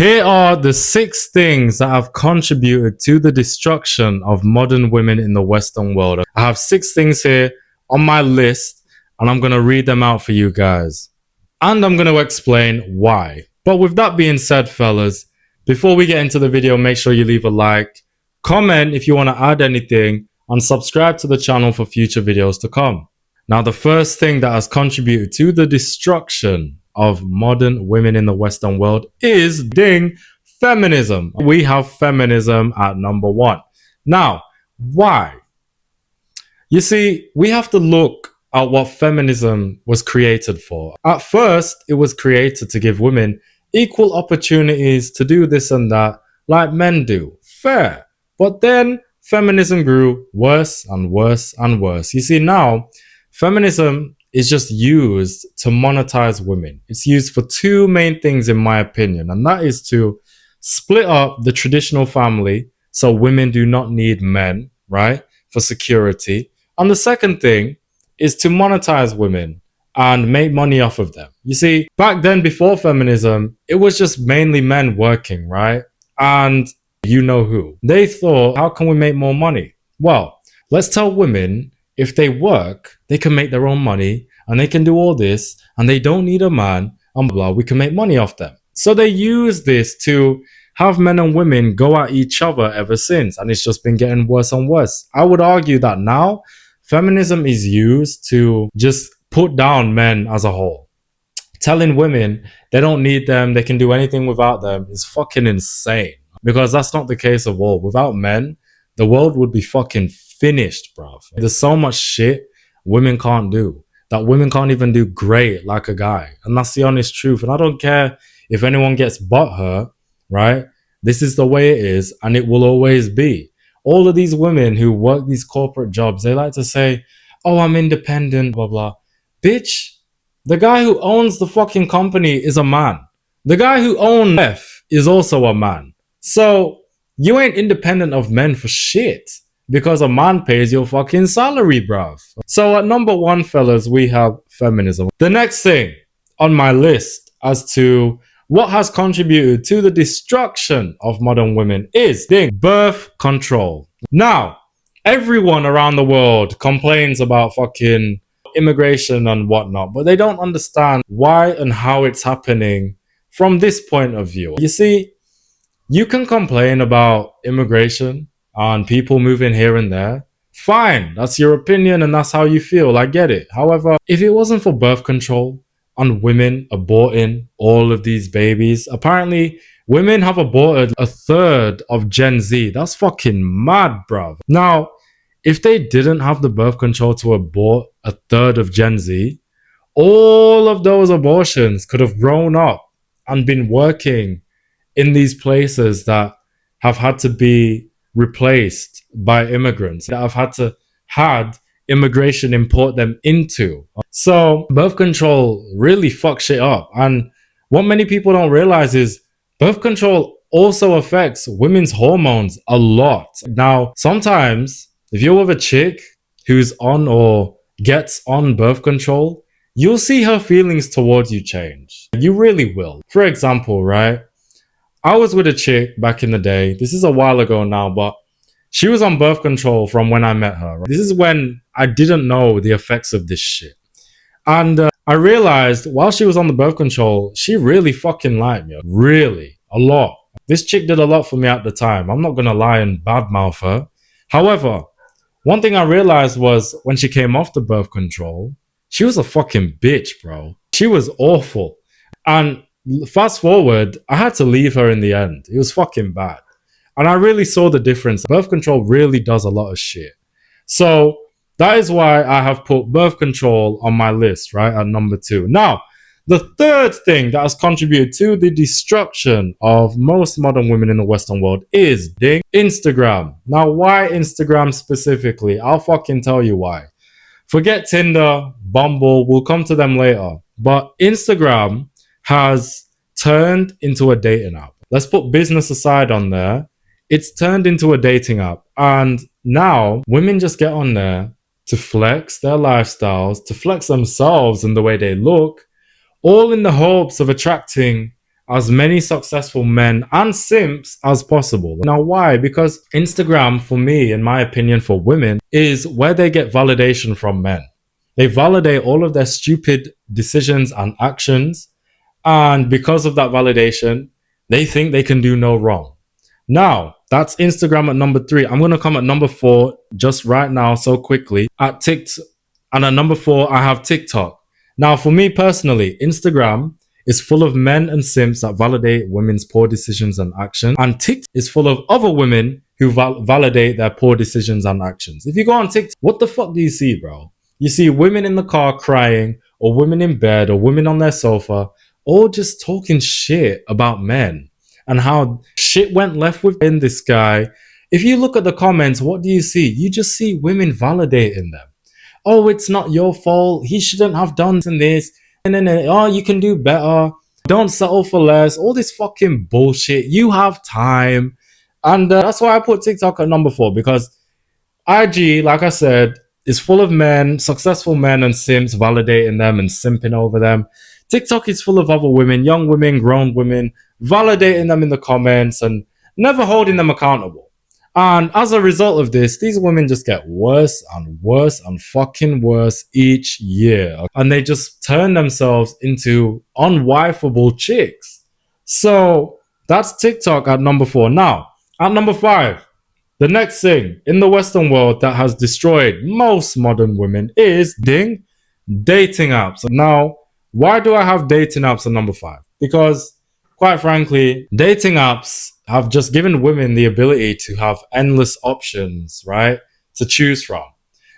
Here are the 6 things that have contributed to the destruction of modern women in the Western world. I have 6 things here on my list, and I'm going to read them out for you guys. And I'm going to explain why. But with that being said, fellas, before we get into the video, make sure you leave a like, comment if you want to add anything, and subscribe to the channel for future videos to come. Now, the first thing that has contributed to the destruction of modern women in the Western world is feminism. We have feminism at number 1. Now, why? You see, we have to look at what feminism was created for. At first, it was created to give women equal opportunities to do this and that like men do. Fair. But then feminism grew worse and worse and worse. You see, now feminism is just used to monetize women. It's used for 2 main things, in my opinion, and that is to split up the traditional family so women do not need men, right, for security. And the second thing is to monetize women and make money off of them. You see, back then, before feminism, it was just mainly men working, right? And you know who. They thought, how can we make more money? Well, let's tell women if they work, they can make their own money and they can do all this and they don't need a man and blah, we can make money off them. So they use this to have men and women go at each other ever since, and it's just been getting worse and worse. I would argue that now feminism is used to just put down men as a whole. Telling women they don't need them, they can do anything without them is fucking insane, because that's not the case at all. Without men, the world would be fucking finished, bruv. There's so much shit women can't do, that women can't even do great like a guy. And that's the honest truth. And I don't care if anyone gets butthurt, right? This is the way it is, and it will always be. All of these women who work these corporate jobs, they like to say, oh, I'm independent, blah, blah. Bitch, the guy who owns the fucking company is a man. The guy who owns F is also a man. So you ain't independent of men for shit, because a man pays your fucking salary, bruv. So at number 1, fellas, we have feminism. The next thing on my list as to what has contributed to the destruction of modern women is birth control. Now, everyone around the world complains about fucking immigration and whatnot, but they don't understand why and how it's happening from this point of view. You see, you can complain about immigration and people moving here and there. Fine, that's your opinion and that's how you feel. I get it. However, if it wasn't for birth control and women aborting all of these babies, apparently women have aborted a third of Gen Z. That's fucking mad, bruv. Now, if they didn't have the birth control to abort a third of Gen Z, all of those abortions could have grown up and been working in these places that have had to be replaced by immigrants, that have had immigration import them into. So birth control really fucks shit up. And what many people don't realize is birth control also affects women's hormones a lot. Now, sometimes if you're with a chick who's on or gets on birth control, you'll see her feelings towards you change. You really will. For example, right? I was with a chick back in the day. This is a while ago now, but she was on birth control from when I met her. Right? This is when I didn't know the effects of this shit. And I realized while she was on the birth control, she really fucking liked me. Really. A lot. This chick did a lot for me at the time. I'm not going to lie and badmouth her. However, one thing I realized was when she came off the birth control, she was a fucking bitch, bro. She was awful. And fast forward, I had to leave her in the end. It was fucking bad. And I really saw the difference. Birth control really does a lot of shit. So that is why I have put birth control on my list, right, at number 2. Now, the third thing that has contributed to the destruction of most modern women in the Western world is Instagram. Now, why Instagram specifically? I'll fucking tell you why. Forget Tinder, Bumble, we'll come to them later. But Instagram has turned into a dating app. Let's put business aside on there. It's turned into a dating app. And now women just get on there to flex their lifestyles, to flex themselves and the way they look, all in the hopes of attracting as many successful men and simps as possible. Now, why? Because Instagram, for me, in my opinion, for women, is where they get validation from men. They validate all of their stupid decisions and actions. And because of that validation, they think they can do no wrong. Now, that's Instagram at number 3. I'm going to come at number 4 just right now, so quickly, at TikTok. And at number 4, I have TikTok. Now, for me personally, Instagram is full of men and simps that validate women's poor decisions and actions. And TikTok is full of other women who validate their poor decisions and actions. If you go on TikTok, what the fuck do you see, bro? You see women in the car crying, or women in bed, or women on their sofa, all just talking shit about men and how shit went left within this guy. If you look at the comments, what do you see? You just see women validating them. Oh, it's not your fault. He shouldn't have done this. And then, oh, you can do better. Don't settle for less. All this fucking bullshit. You have time. And that's why I put TikTok at number 4, because IG, like I said, is full of men, successful men and simps validating them and simping over them. TikTok is full of other women, young women, grown women, validating them in the comments and never holding them accountable. And as a result of this, these women just get worse and worse and fucking worse each year. And they just turn themselves into unwifeable chicks. So that's TikTok at number 4. Now, at number 5, the next thing in the Western world that has destroyed most modern women is dating apps. Now, why do I have dating apps at number 5? Because, quite frankly, dating apps have just given women the ability to have endless options, right, to choose from.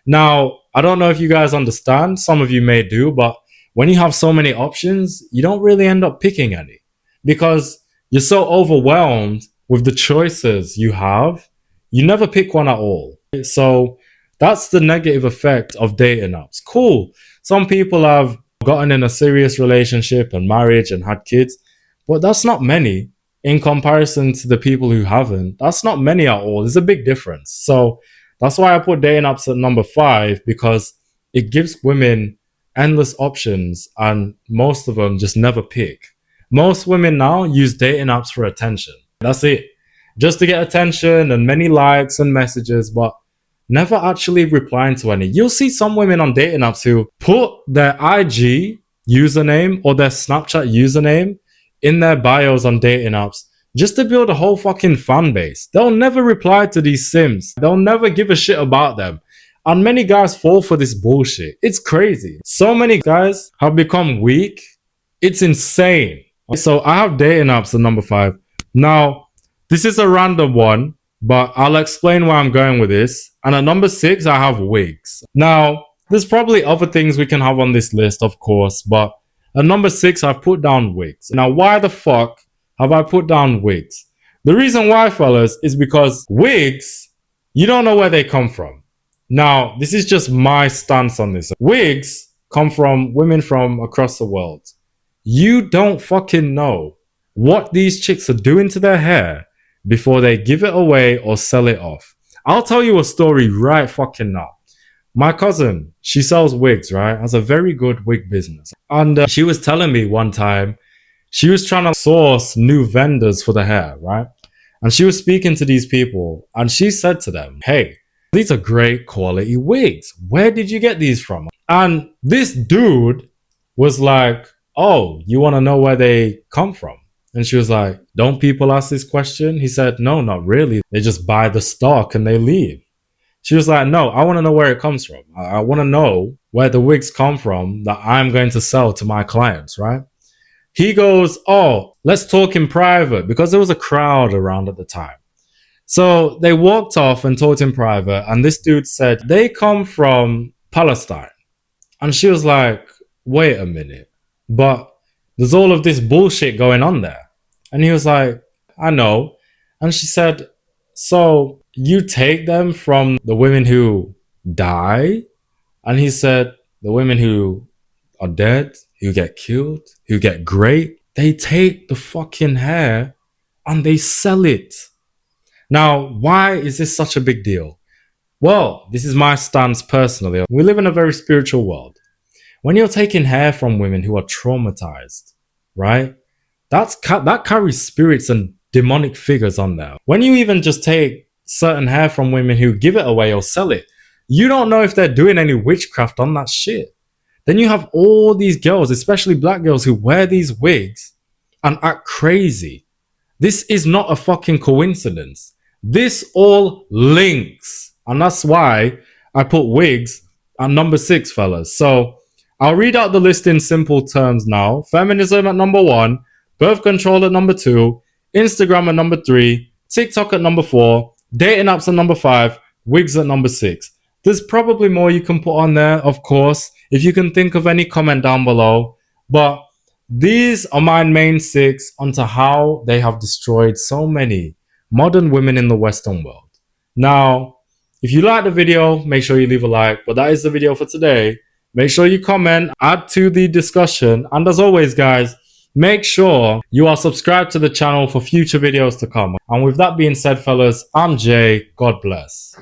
Now, I don't know if you guys understand. Some of you may do, but when you have so many options, you don't really end up picking any because you're so overwhelmed with the choices you have. You never pick one at all. So that's the negative effect of dating apps. Cool. Some people have gotten in a serious relationship and marriage and had kids, but that's not many in comparison to the people who haven't. That's not many at all. There's a big difference. So that's why I put dating apps at number 5, because it gives women endless options and most of them just never pick. Most women now use dating apps for attention. That's it. Just to get attention and many likes and messages, but never actually replying to any. You'll see some women on dating apps who put their IG username or their Snapchat username in their bios on dating apps just to build a whole fucking fan base. They'll never reply to these sims. They'll never give a shit about them. And many guys fall for this bullshit. It's crazy. So many guys have become weak. It's insane. So I have dating apps at number 5. Now, this is a random one, but I'll explain where I'm going with this. And at number 6, I have wigs. Now, there's probably other things we can have on this list, of course, but at number 6, I've put down wigs. Now, why the fuck have I put down wigs? The reason why, fellas, is because wigs, you don't know where they come from. Now, this is just my stance on this. Wigs come from women from across the world. You don't fucking know what these chicks are doing to their hair before they give it away or sell it off. I'll tell you a story right fucking now. My cousin, she sells wigs, right? Has a very good wig business. And she was telling me one time, she was trying to source new vendors for the hair, right? And she was speaking to these people and she said to them, hey, these are great quality wigs. Where did you get these from? And this dude was like, oh, you want to know where they come from? And she was like, don't people ask this question? He said, no, not really. They just buy the stock and they leave. She was like, no, I want to know where it comes from. I want to know where the wigs come from that I'm going to sell to my clients, right? He goes, oh, let's talk in private, because there was a crowd around at the time. So they walked off and talked in private. And this dude said, they come from Palestine. And she was like, wait a minute, but there's all of this bullshit going on there. And he was like, I know. And she said, so you take them from the women who die? And he said, the women who are dead, who get killed, who get great, they take the fucking hair and they sell it. Now, why is this such a big deal? Well, this is my stance personally. We live in a very spiritual world. When you're taking hair from women who are traumatized, right? that carries spirits and demonic figures on there. When you even just take certain hair from women who give it away or sell it, you don't know if they're doing any witchcraft on that shit. Then you have all these girls, especially black girls, who wear these wigs and act crazy. This is not a fucking coincidence. This all links. And that's why I put wigs at number 6, fellas. So I'll read out the list in simple terms now. Feminism at number 1, birth control at number 2, Instagram at number 3, TikTok at number 4, dating apps at number 5, wigs at number 6. There's probably more you can put on there, of course. If you can think of any, comment down below. But these are my main 6 onto how they have destroyed so many modern women in the Western world. Now, if you like the video, make sure you leave a like. But that is the video for today. Make sure you comment, add to the discussion. And as always, guys, make sure you are subscribed to the channel for future videos to come. And with that being said, fellas, I'm Jay. God bless.